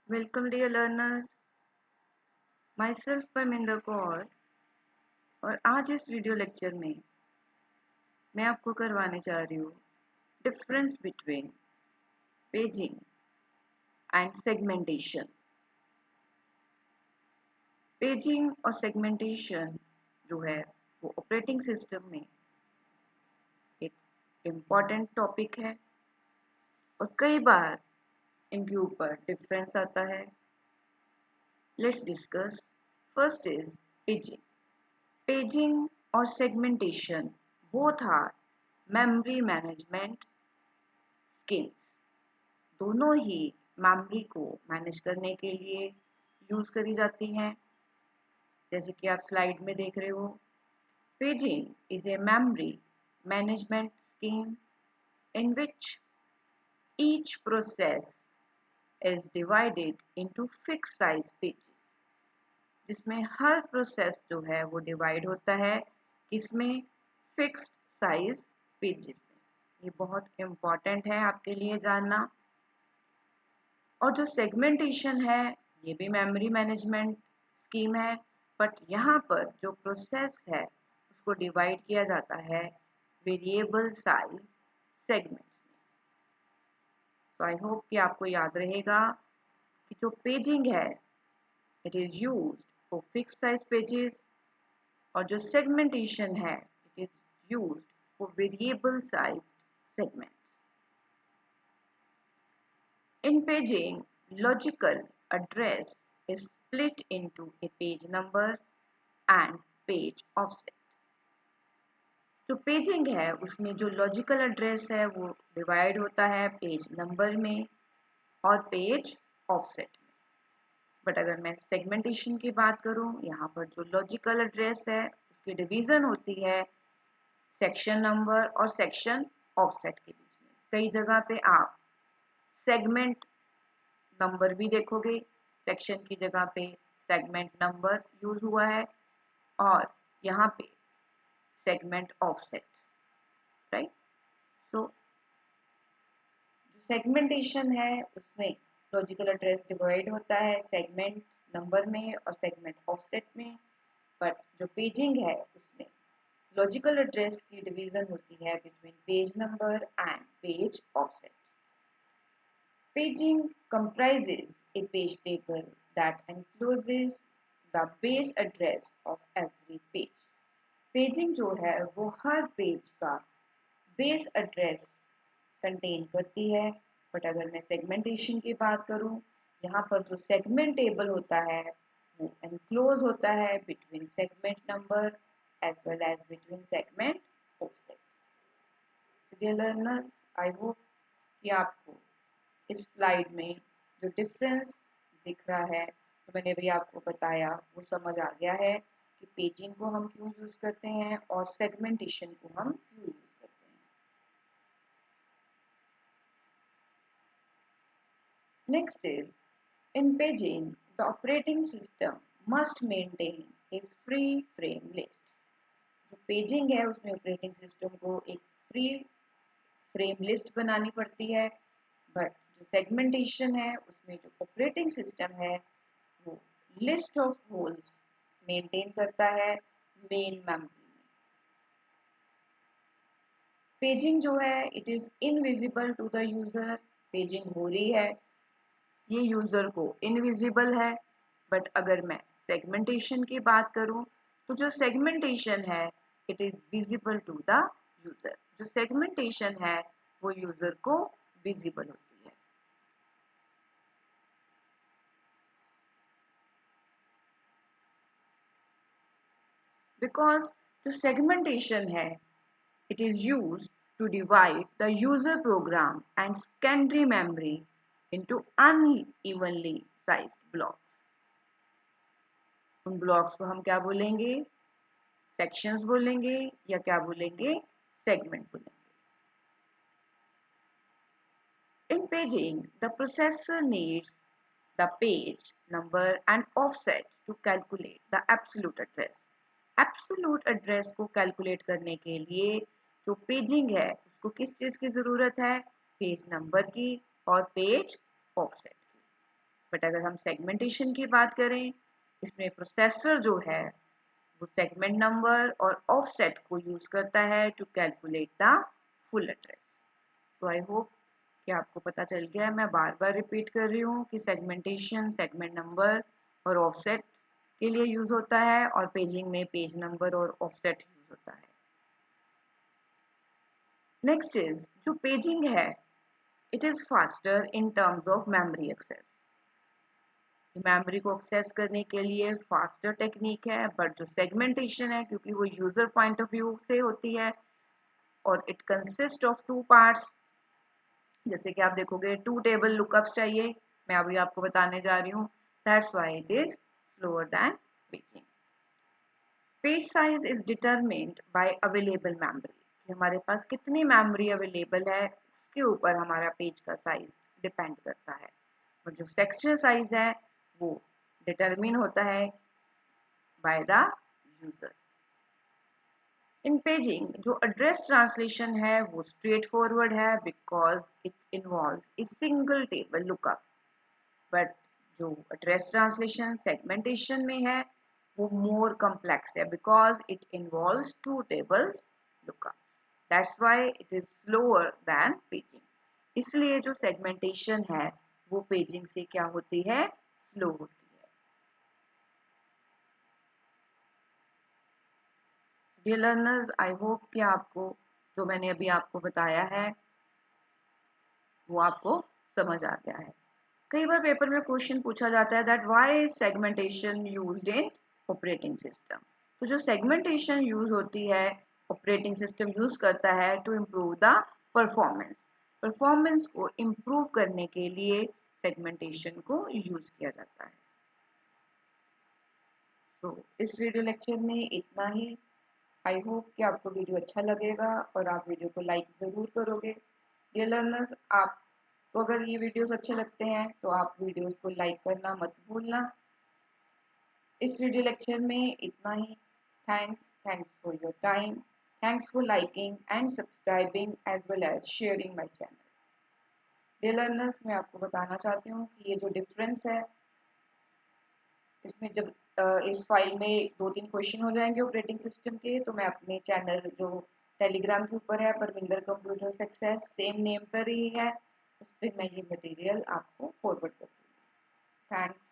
Welcome dear learners, myself Parminder Kaur. और आज इस वीडियो लेक्चर में मैं आपको करवाने जा रही हूँ difference between paging and segmentation. Paging और सेगमेंटेशन जो है वो ऑपरेटिंग सिस्टम में एक इम्पॉर्टेंट टॉपिक है और कई बार इनके ऊपर डिफरेंस आता है। Let's discuss. First is paging. Paging और segmentation both are memory management skills। दोनों ही मेमोरी को मैनेज करने के लिए यूज करी जाती हैं। जैसे कि आप स्लाइड में देख रहे हो, paging is a memory management scheme in which each process is divided into fixed size pages। जिसमें हर प्रोसेस जो है वो डिवाइड होता है किसमें? फिक्स्ड साइज पेजेस में। ये बहुत इम्पॉर्टेंट है आपके लिए जानना। और जो सेगमेंटेशन है ये भी मेमोरी मैनेजमेंट स्कीम है, बट यहाँ पर जो प्रोसेस है उसको डिवाइड किया जाता है वेरिएबल साइज सेगमेंट में। तो आई होप कि आपको याद रहेगा कि जो पेजिंग है it is used for fixed size pages और जो सेगमेंटेशन है it is used for variable size segment. In paging, logical address is split into a page number and page offset। जो पेजिंग है उसमें जो लॉजिकल एड्रेस है वो divide होता है पेज नंबर में और पेज ऑफसेट में। बट अगर मैं सेगमेंटेशन की बात करूं, यहाँ पर जो लॉजिकल एड्रेस है उसकी डिवीजन होती है सेक्शन नंबर और सेक्शन ऑफसेट के बीच में। कई जगह पे आप सेगमेंट नंबर भी देखोगे, सेक्शन की जगह पे सेगमेंट नंबर यूज हुआ है और यहाँ पे सेगमेंट ऑफसेट, राइट। तो जो सेगमेंटेशन है उसमें लॉजिकल एड्रेस डिवाइड होता है सेगमेंट नंबर में और सेगमेंट ऑफसेट में। बट जो पेजिंग है उसमें लॉजिकल एड्रेस की डिवीजन होती है between page number and page offset. Paging comprises a page table that encloses the base address of every page। Paging जो है वो हर पेज का बेस एड्रेस कंटेन करती है। बट अगर मैं सेगमेंटेशन की बात करूं, यहाँ पर जो सेगमेंट टेबल होता है वो एनक्लोज होता है between segment number as well as between segment offset. Dear learners, I hope कि आपको इस स्लाइड में जो डिफरेंस दिख रहा है तो मैंने अभी आपको बताया वो समझ आ गया है कि पेजिंग को हम क्यों यूज करते हैं और सेगमेंटेशन को हम क्यों यूज करते हैं। Next is, in paging the operating system must maintain A free frame list. जो पेजिंग है उसमें ऑपरेटिंग सिस्टम को एक फ्री फ्रेम लिस्ट बनानी पड़ती है। बट जो सेगमेंटेशन है उसमें जो ऑपरेटिंग सिस्टम है वो लिस्ट ऑफ होल्स मेंटेन करता है मेन मेमोरी में। पेजिंग जो है it is invisible to the user. Paging हो रही है ये यूजर को इनविजिबल है। बट अगर मैं सेगमेंटेशन की बात करूं तो जो सेगमेंटेशन है it is visible to the user. जो सेगमेंटेशन है वो यूजर को विजिबल होती है। बिकॉज जो सेगमेंटेशन है it is used to divide the user program and secondary memory into unevenly sized blocks। उन ब्लॉक्स को हम क्या बोलेंगे? सेक्शंस बोलेंगे या क्या बोलेंगे? सेगमेंट बोलेंगे। In paging, the processor needs the page number and offset to calculate the absolute address। Absolute address को कैलकुलेट करने के लिए जो पेजिंग है उसको किस चीज की जरूरत है? पेज नंबर की और पेज ऑफसेट की। बट अगर हम सेगमेंटेशन की बात करें, इसमें प्रोसेसर जो है वो सेगमेंट नंबर और ऑफसेट को यूज करता है to calculate the full address. तो आई होप कि आपको पता चल गया है। मैं बार बार रिपीट कर रही हूँ कि सेगमेंटेशन सेगमेंट नंबर और ऑफसेट के लिए यूज होता है और पेजिंग में पेज नंबर और ऑफसेट यूज होता है। नेक्स्ट इज जो पेजिंग है, it is faster in terms of memory access. Memory को एक्सेस करने के लिए फास्टर टेक्निक है, बट जो सेगमेंटेशन है क्योंकि वो यूजर पॉइंट ऑफ व्यू से होती है और it consist of two parts. जैसे कि आप देखोगे 2 टेबल लुकअप्स चाहिए, मैं अभी आपको बताने जा रही हूँ। That's why it is slower than paging. Page size is determined bye available memory, कि हमारे पास कितनी मेमोरी अवेलेबल है उसके ऊपर हमारा पेज का साइज डिपेंड करता है। और जो सेक्शन साइज है वो डिटरमिन होता है by the user. In paging जो एड्रेस ट्रांसलेशन है वो स्ट्रेट फॉरवर्ड है because it involves a single table lookup, but जो एड्रेस ट्रांसलेशन सेगमेंटेशन में है वो मोर कॉम्प्लेक्स है because it involves two tables lookups. That's why it is slower than paging. इसलिए जो सेगमेंटेशन है वो पेजिंग से क्या होती है, स्लो होती है। डियर लर्नर्स, आई होप कि आपको जो मैंने अभी आपको बताया है वो आपको समझ आ गया है। कई बार पेपर में क्वेश्चन पूछा जाता है that why is segmentation used in operating system. तो जो सेगमेंटेशन यूज होती है, ऑपरेटिंग सिस्टम यूज करता है to improve the performance. Performance को इम्प्रूव करने के लिए सेगमेंटेशन को यूज किया जाता है। तो इस वीडियो लेक्चर में इतना ही। आई होप कि आपको वीडियो अच्छा लगेगा और आप वीडियो को लाइक ज़रूर करोगे। डियर लर्नर्स, आपको अगर ये वीडियोस अच्छे लगते हैं तो आप वीडियोस को लाइक करना मत भूलना। इस वीडियो लेक्चर में इतना ही। Thanks for your time. Thanks for liking and subscribing as well as sharing my channel. Dear learners, मैं आपको बताना चाहती हूँ कि ये जो डिफरेंस है इसमें जब इस फाइल में 2-3 क्वेश्चन हो जाएंगे ऑपरेटिंग सिस्टम के, तो मैं अपने चैनल जो टेलीग्राम के ऊपर है Parminder computer success same name पर ही है, उस पर मैं ये मटेरियल आपको फॉरवर्ड कर दूँगी। थैंक्स।